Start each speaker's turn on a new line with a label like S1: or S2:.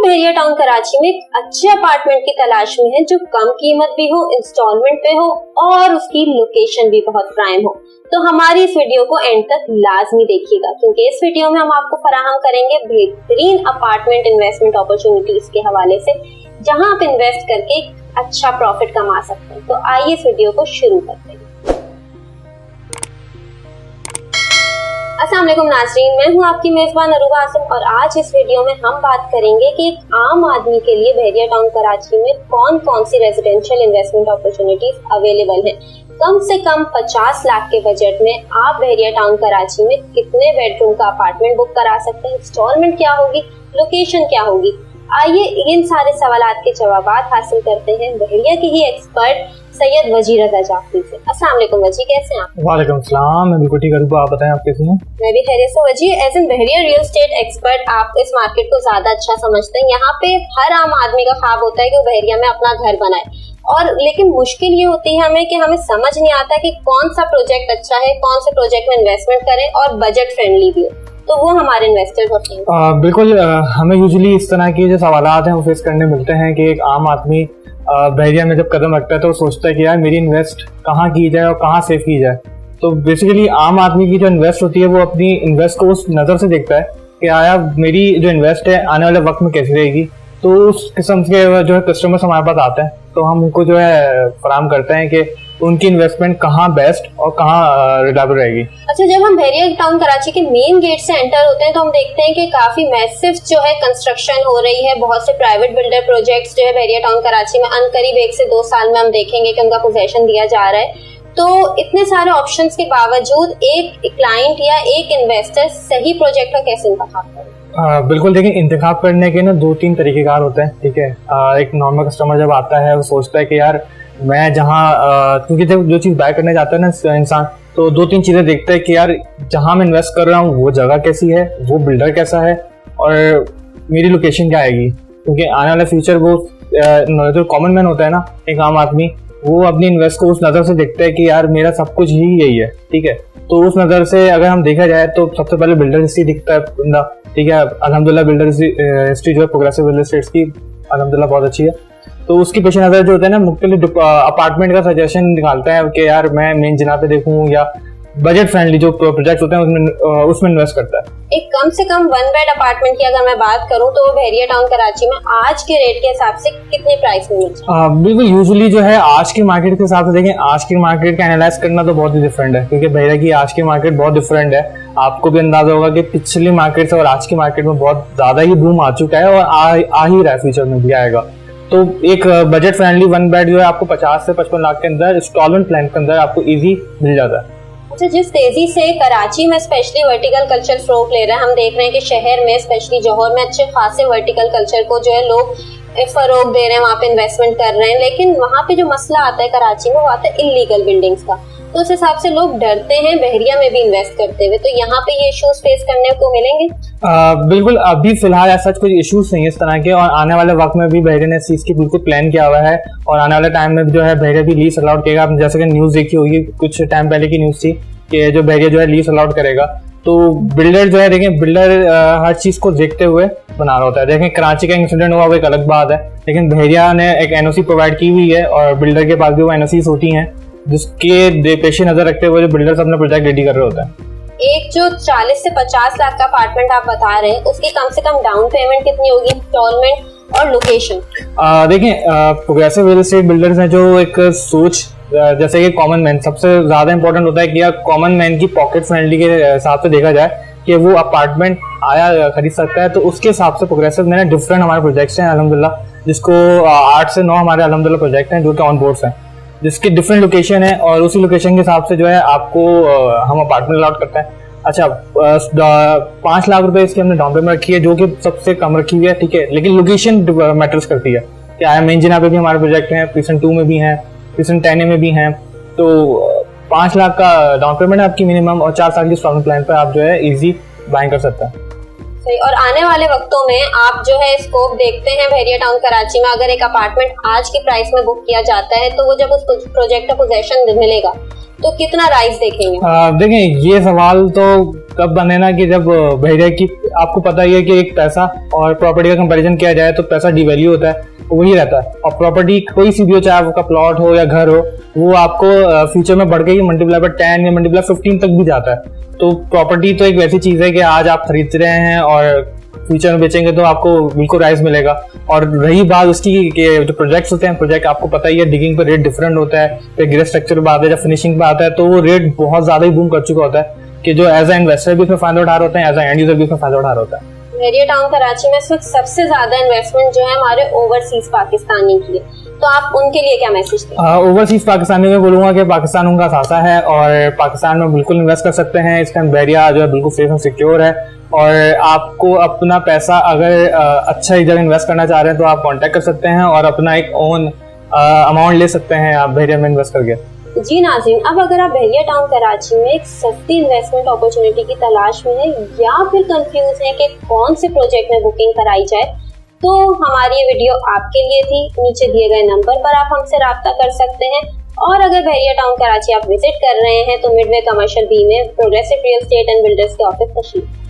S1: बहरिया town Karachi में एक अच्छे अपार्टमेंट की तलाश में है जो कम कीमत भी हो, इंस्टॉलमेंट पे हो और उसकी लोकेशन भी बहुत प्राइम हो, तो हमारी इस वीडियो को एंड तक लाजमी देखिएगा, क्योंकि इस वीडियो में हम आपको फराहम करेंगे बेहतरीन अपार्टमेंट इन्वेस्टमेंट अपॉर्चुनिटीज के हवाले से, जहां आप इन्वेस्ट करके अच्छा प्रॉफिट कमा सकते हैं। तो आइए इस वीडियो को शुरू करते हैं। अस्सलाम वालेकुम नाज़रीन, मैं हूं आपकी मेजबान अरूबा आसिम और आज इस वीडियो में हम बात करेंगे कि एक आम आदमी के लिए बहरिया टाउन कराची में कौन कौन सी रेजिडेंशियल इन्वेस्टमेंट अपॉर्चुनिटीज अवेलेबल हैं। कम से कम 50 लाख के बजट में आप बहरिया टाउन कराची में कितने बेडरूम का अपार्टमेंट बुक करा सकते हैं, इंस्टॉलमेंट क्या होगी, लोकेशन क्या होगी। आइए इन सारे सवालात के जवाब हासिल करते हैं बहरिया के ही एक्सपर्ट सैयद वजी रजा जाफरी से। अस्सलाम वालेकुम वजी, कैसे हैं आप?
S2: वालेकुम सलाम, मैं बिल्कुल ठीक हूं, आप बताएं आप कैसे हैं?
S1: मैं भी खैरियत से। वजी, as an Bahria real estate expert आप इस मार्केट को ज्यादा अच्छा समझते हैं। यहाँ पे हर आम आदमी का ख्वाब होता है कि वो बहरिया में अपना घर बनाए, और लेकिन मुश्किल ये होती है हमें कि हमें समझ नहीं आता कि कौन सा प्रोजेक्ट अच्छा है, कौन से प्रोजेक्ट में इन्वेस्टमेंट करें और बजट फ्रेंडली भी हो, तो वो हमारे इन्वेस्टर्स होते हैं।
S2: बिल्कुल, हमें यूजुअली इस तरह के जो सवालात हैं वो फेस करने मिलते हैं कि एक आम आदमी बहरिया में जब कदम रखता है तो वो सोचता है कि यार मेरी इन्वेस्ट कहाँ की जाए और कहाँ सेव की जाए। तो बेसिकली आम आदमी की जो इन्वेस्ट होती है वो अपनी इन्वेस्ट को उस नज़र से देखता है कि आया मेरी जो इन्वेस्ट है आने वाले वक्त में कैसी रहेगी। तो उस किस्म के जो है कस्टमर्स हमारे पास आते हैं तो हम उनको जो है फराहम करते हैं कि उनकी इन्वेस्टमेंट कहाँ बेस्ट और कहाँ रिलायबल रहेगी।
S1: अच्छा, जब हम बहरिया टाउन कराची के मेन गेट से एंटर होते हैं तो हम देखते हैं कि काफी मैसिव जो है कंस्ट्रक्शन हो रही है। बहुत से प्राइवेट बिल्डर प्रोजेक्ट्स जो है बहरिया टाउन कराची में अनकरीब 1 से 2 साल में हम देखेंगे कि उनका पोजेशन दिया जा रहा है। तो इतने सारे ऑप्शंस के बावजूद एक क्लाइंट या एक इन्वेस्टर सही प्रोजेक्ट का कैसे इंतखाब करे?
S2: बिल्कुल, देखिए इंतखाब करने के ना 2-3 तरीकेकार होते हैं। ठीक है, एक नॉर्मल कस्टमर जब आता है वो सोचता है कि यार मैं जहाँ, क्योंकि जब जो चीज़ बाय करने जाता है ना इंसान, तो 2-3 चीज़ें देखता है कि यार जहाँ मैं इन्वेस्ट कर रहा हूँ वो जगह कैसी है, वो बिल्डर कैसा है और मेरी लोकेशन क्या आएगी। क्योंकि आने वाला फ्यूचर वो जो कॉमन मैन होता है ना, एक आम आदमी, वो अपनी इन्वेस्ट को उस नज़र से देखता है कि यार मेरा सब कुछ ही यही है। ठीक है, तो उस नज़र से अगर हम देखा जाए तो सबसे पहले बिल्डर हिस्ट्री दिखता है बंदा। ठीक है, अल्हम्दुलिल्लाह बिल्डर हिस्ट्री जो है प्रोग्रेसिव रियल एस्टेट्स की अल्हम्दुलिल्लाह बहुत अच्छी है। तो उसकी पेश नज़र जो होता है ना मुख्तलिफ अपार्टमेंट का सजेशन निकालता है कि यार मैं मेन जिना पे देखूँ या बजट फ्रेंडली जो प्रोजेक्ट होते हैं उसमें इन्वेस्ट करता है।
S1: एक कम से कम 1 बेड अपार्टमेंट की अगर मैं बात करूं तो बहरिया टाउन कराची में आज के रेट के हिसाब से कितने प्राइस में मिलता है?
S2: बिल्कुल, यूजुअली जो है आज की मार्केट के हिसाब से देखें, आज की मार्केट का एनालाइज करना तो बहुत ही डिफरेंट है, क्योंकि बहरिया की आज की मार्केट बहुत डिफरेंट है। आपको भी अंदाजा होगा कि पिछली मार्केट से और आज की मार्केट में बहुत ज्यादा ही बूम आ चुका है और आ ही रहा है, फ्यूचर में भी आएगा। तो एक बजट फ्रेंडली 1 बेड जो है आपको 50 से 55 लाख के अंदर इंस्टॉलमेंट प्लान के अंदर आपको इजी मिल जाता है।
S1: अच्छा, जिस तेजी से कराची में स्पेशली वर्टिकल कल्चर फ्लोट ले रहा है, हम देख रहे हैं कि शहर में स्पेशली जौहर में अच्छे खासे वर्टिकल कल्चर को जो है लोग फरोग दे रहे हैं, वहाँ पे इन्वेस्टमेंट कर रहे हैं, लेकिन वहाँ पे जो मसला आता है कराची में वो आता है इलीगल बिल्डिंग्स का। तो उस हिसाब से लोग डरते हैं बहरिया में भी इन्वेस्ट करते हुए, तो यहाँ पे ये इश्यूज फेस करने को मिलेंगे?
S2: बिल्कुल, अभी फिलहाल ऐसा कुछ इश्यूज नहीं है इस तरह के, और आने वाले वक्त में भी बहरिया ने इस चीज़ की बिल्कुल प्लान किया हुआ है और आने वाले टाइम में जो है बहरिया भी लीज अलाउड करेगा। आप जैसे कि न्यूज़ देखी होगी, कुछ टाइम पहले की न्यूज़ थी कि जो बहरिया जो है लीज अलाउड करेगा। तो बिल्डर जो है, देखें बिल्डर हर चीज़ को देखते हुए बना रहा होता है। देखें कराची का इंसिडेंट हुआ वो एक अलग बात है, लेकिन बहरिया ने एक एनओसी प्रोवाइड की हुई है और बिल्डर के पास भी वो एनओसीज होती हैं जिसके पेश नज़र रखते हुए जो बिल्डर्स अपना प्रोजेक्ट रेडी कर रहे होते हैं।
S1: एक जो 40 से 50 लाख का अपार्टमेंट आप बता रहे हैं उसकी कम से कम डाउन पेमेंट कितनी होगी, इंस्टॉलमेंट और लोकेशन?
S2: देखें, प्रोग्रेसिव रियल एस्टेट बिल्डर्स हैं जो एक सोच, जैसे कि कॉमन मैन सबसे ज्यादा इंपॉर्टेंट होता है कि यार कॉमन मैन की पॉकेट फ्रेंडली के हिसाब से देखा जाए कि वो अपार्टमेंट आया खरीद सकता है, तो उसके हिसाब से प्रोग्रेसिव में डिफरेंट हमारे प्रोजेक्ट्स हैं अल्हम्दुलिल्लाह, जिसको 8 से 9 हमारे अल्हम्दुलिल्लाह प्रोजेक्ट हैं जो कि ऑन बोर्ड्स हैं, जिसकी डिफरेंट लोकेशन है और उसी लोकेशन के हिसाब से जो है आपको हम अपार्टमेंट अलॉट करते हैं। अच्छा, 5 लाख रुपए इसकी हमने डाउन पेमेंट रखी है जो कि सबसे कम रखी हुई है। ठीक है, लेकिन लोकेशन मैटर्स करती है कि आया मेन जिना पे भी हमारे प्रोजेक्ट हैं, प्रीसन 2 में भी हैं, प्रीसन 10 में भी हैं। तो 5 लाख का डाउन पेमेंट है आपकी मिनिमम और 4 साल की इंस्टॉलमेंट प्लान पर आप जो है इजी बाइंग कर सकते हैं।
S1: और आने वाले वक्तों में आप जो है स्कोप देखते हैं बहरिया टाउन कराची में, अगर एक अपार्टमेंट आज की प्राइस में बुक किया जाता है तो वो जब उस प्रोजेक्ट का पोजेशन मिलेगा तो कितना राइज देखेंगे?
S2: देखें, ये सवाल तो कब बने ना कि जब बहरिया की आपको पता ही है कि एक पैसा और प्रॉपर्टी का कंपैरिजन किया जाए तो पैसा डिवैल्यू होता है, वही रहता है। और प्रॉपर्टी कोई सी भी हो, चाहे आपका प्लॉट हो या घर हो, वो आपको फ्यूचर में बढ़ के ही मल्टीप्लाई बाय 10 या मल्टीप्लाई 15 तक भी जाता है। तो प्रॉपर्टी तो एक वैसी चीज है कि आज आप खरीद रहे हैं और फ्यूचर में बेचेंगे तो आपको बिल्कुल राइज मिलेगा। और रही बात उसकी कि जो प्रोजेक्ट्स होते हैं, प्रोजेक्ट आपको पता ही है डिगिंग पर रेट डिफरेंट होता है, फिर ग्रे स्ट्रक्चर पर आता है, जब फिनिशिंग पर आता है तो वो रेट बहुत ज्यादा ही बूम कर चुका होता है कि जो एज ए इन्वेस्टर भी उसमें फायदा उठा रहे होते हैं, एज ए एंड यूजर भी उसमें फायदा उठा रहा होता है।
S1: बहरिया टाउन कराची में इस वक्त सबसे ज्यादा इन्वेस्टमेंट जो है हमारे ओवरसीज पाकिस्तानी की है, तो आप उनके लिए क्या मैसेज दें?
S2: ओवरसीज पाकिस्तानी में बोलूंगा कि पाकिस्तान उनका सासा है और पाकिस्तान में बिल्कुल इन्वेस्ट कर सकते हैं। इस टाइम बहरिया जो है बिल्कुल सेफ एंड सिक्योर है और आपको अपना पैसा अगर अच्छा ही जगह इन्वेस्ट करना चाह रहे हैं तो आप कांटेक्ट कर सकते हैं और अपना एक ओन अमाउंट ले सकते हैं आप बहरिया में इन्वेस्ट करके।
S1: जी नाज़रीन, अब अगर आप बहरिया टाउन कराची में एक सस्ती इन्वेस्टमेंट अपॉर्चुनिटी की तलाश में हैं या फिर कंफ्यूज हैं कि कौन से प्रोजेक्ट में बुकिंग कराई जाए, तो हमारी ये वीडियो आपके लिए थी। नीचे दिए गए नंबर पर आप हमसे राब्ता कर सकते हैं। और अगर बहरिया टाउन कराची आप विजिट कर रहे हैं तो मिडवे कमर्शियल बी में progressive real estate and builders के ऑफिस तशरीफ